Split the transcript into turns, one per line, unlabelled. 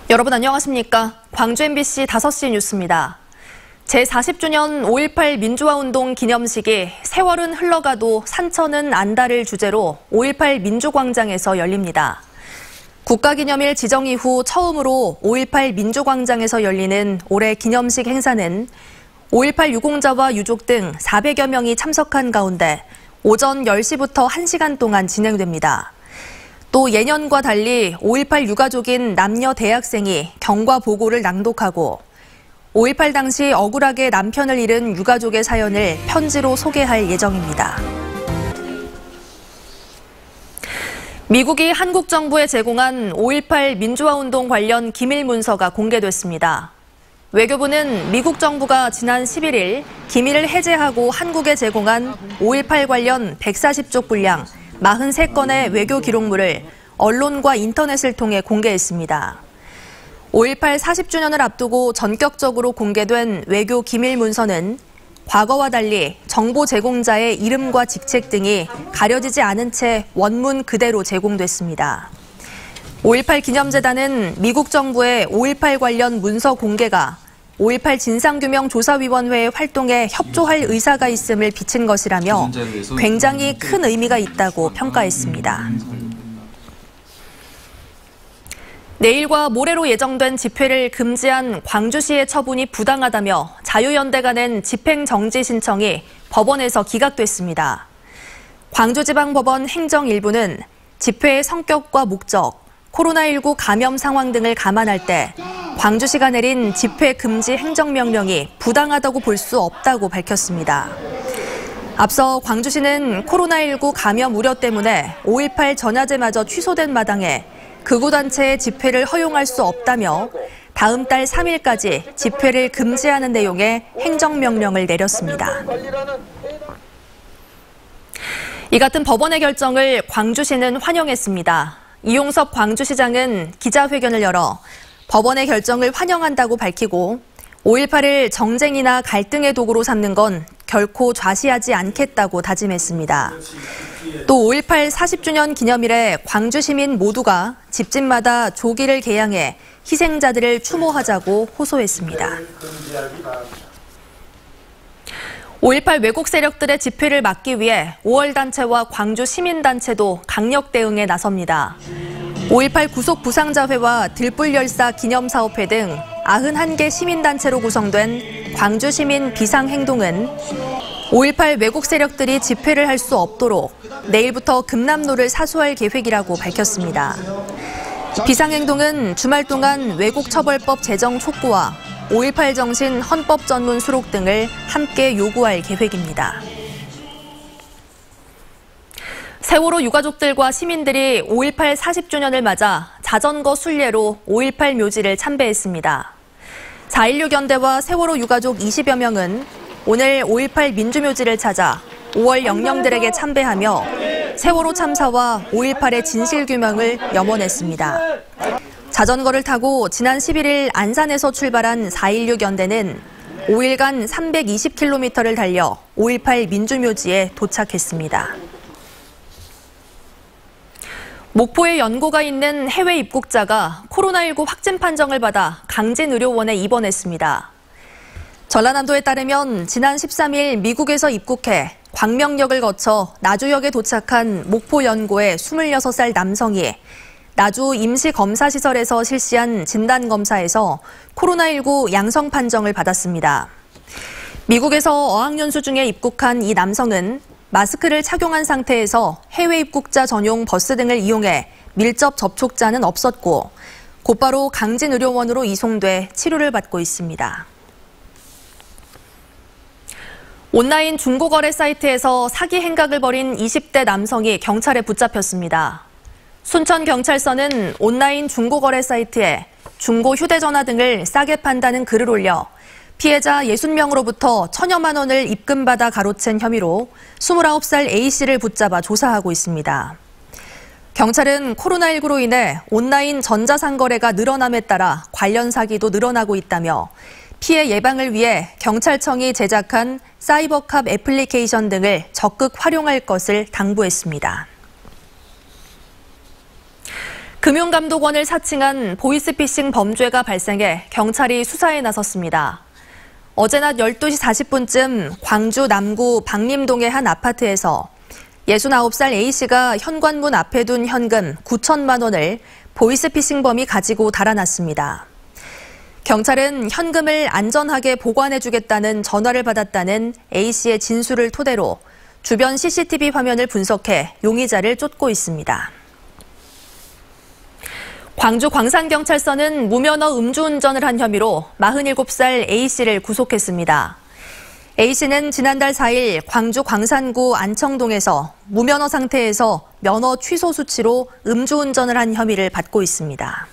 여러분 안녕하십니까? 광주 MBC 5시 뉴스입니다. 제40주년 5.18 민주화운동 기념식이 세월은 흘러가도 산천은 안다를 주제로 5.18 민주광장에서 열립니다. 국가기념일 지정 이후 처음으로 5.18 민주광장에서 열리는 올해 기념식 행사는 5.18 유공자와 유족 등 400여 명이 참석한 가운데 오전 10시부터 1시간 동안 진행됩니다. 또 예년과 달리 5.18 유가족인 남녀 대학생이 경과 보고를 낭독하고 5.18 당시 억울하게 남편을 잃은 유가족의 사연을 편지로 소개할 예정입니다. 미국이 한국 정부에 제공한 5.18 민주화운동 관련 기밀 문서가 공개됐습니다. 외교부는 미국 정부가 지난 11일 기밀을 해제하고 한국에 제공한 5.18 관련 140쪽 분량 43건의 외교 기록물을 언론과 인터넷을 통해 공개했습니다. 5.18 40주년을 앞두고 전격적으로 공개된 외교 기밀 문서는 과거와 달리 정보 제공자의 이름과 직책 등이 가려지지 않은 채 원문 그대로 제공됐습니다. 5.18 기념재단은 미국 정부의 5.18 관련 문서 공개가 5.18 진상규명조사위원회의 활동에 협조할 의사가 있음을 비친 것이라며 굉장히 큰 의미가 있다고 평가했습니다. 내일과 모레로 예정된 집회를 금지한 광주시의 처분이 부당하다며 자유연대가 낸 집행정지 신청이 법원에서 기각됐습니다. 광주지방법원 행정일부는 집회의 성격과 목적, 코로나19 감염 상황 등을 감안할 때 광주시가 내린 집회 금지 행정명령이 부당하다고 볼 수 없다고 밝혔습니다. 앞서 광주시는 코로나19 감염 우려 때문에 5.18 전야제마저 취소된 마당에 극우단체의 집회를 허용할 수 없다며 다음 달 3일까지 집회를 금지하는 내용의 행정명령을 내렸습니다. 이 같은 법원의 결정을 광주시는 환영했습니다. 이용섭 광주시장은 기자회견을 열어 법원의 결정을 환영한다고 밝히고 5.18을 정쟁이나 갈등의 도구로 삼는 건 결코 좌시하지 않겠다고 다짐했습니다. 또 5.18 40주년 기념일에 광주 시민 모두가 집집마다 조기를 개양해 희생자들을 추모하자고 호소했습니다. 5.18 왜곡 세력들의 집회를 막기 위해 5월 단체와 광주 시민단체도 강력 대응에 나섭니다. 5.18 구속 부상자회와 들불열사 기념사업회 등 91개 시민단체로 구성된 광주 시민 비상행동은 5.18 왜곡 세력들이 집회를 할 수 없도록 내일부터 금남로를 사수할 계획이라고 밝혔습니다. 비상행동은 주말 동안 왜곡처벌법 제정 촉구와 5.18 정신 헌법 전문 수록 등을 함께 요구할 계획입니다. 세월호 유가족들과 시민들이 5.18 40주년을 맞아 자전거 순례로 5.18 묘지를 참배했습니다. 4.16 연대와 세월호 유가족 20여 명은 오늘 5.18 민주묘지를 찾아 5월 영령들에게 참배하며 세월호 참사와 5.18의 진실규명을 염원했습니다. 자전거를 타고 지난 11일 안산에서 출발한 4.16 연대는 5일간 320km를 달려 5.18 민주묘지에 도착했습니다. 목포에 연고가 있는 해외 입국자가 코로나19 확진 판정을 받아 강진의료원에 입원했습니다. 전라남도에 따르면 지난 13일 미국에서 입국해 광명역을 거쳐 나주역에 도착한 목포 연고의 26살 남성이 나주 임시검사시설에서 실시한 진단검사에서 코로나19 양성 판정을 받았습니다. 미국에서 어학연수 중에 입국한 이 남성은 마스크를 착용한 상태에서 해외 입국자 전용 버스 등을 이용해 밀접 접촉자는 없었고 곧바로 강진의료원으로 이송돼 치료를 받고 있습니다. 온라인 중고거래 사이트에서 사기 행각을 벌인 20대 남성이 경찰에 붙잡혔습니다. 순천경찰서는 온라인 중고거래 사이트에 중고 휴대전화 등을 싸게 판다는 글을 올려 피해자 60명으로부터 1,000여만 원을 입금받아 가로챈 혐의로 29살 A씨를 붙잡아 조사하고 있습니다. 경찰은 코로나19로 인해 온라인 전자상거래가 늘어남에 따라 관련 사기도 늘어나고 있다며 피해 예방을 위해 경찰청이 제작한 사이버캅 애플리케이션 등을 적극 활용할 것을 당부했습니다. 금융감독원을 사칭한 보이스피싱 범죄가 발생해 경찰이 수사에 나섰습니다. 어제 낮 12시 40분쯤 광주 남구 박림동의 한 아파트에서 69살 A씨가 현관문 앞에 둔 현금 9천만 원을 보이스피싱범이 가지고 달아났습니다. 경찰은 현금을 안전하게 보관해주겠다는 전화를 받았다는 A씨의 진술을 토대로 주변 CCTV 화면을 분석해 용의자를 쫓고 있습니다. 광주 광산경찰서는 무면허 음주운전을 한 혐의로 47살 A씨를 구속했습니다. A씨는 지난달 4일 광주 광산구 안청동에서 무면허 상태에서 면허 취소 수치로 음주운전을 한 혐의를 받고 있습니다.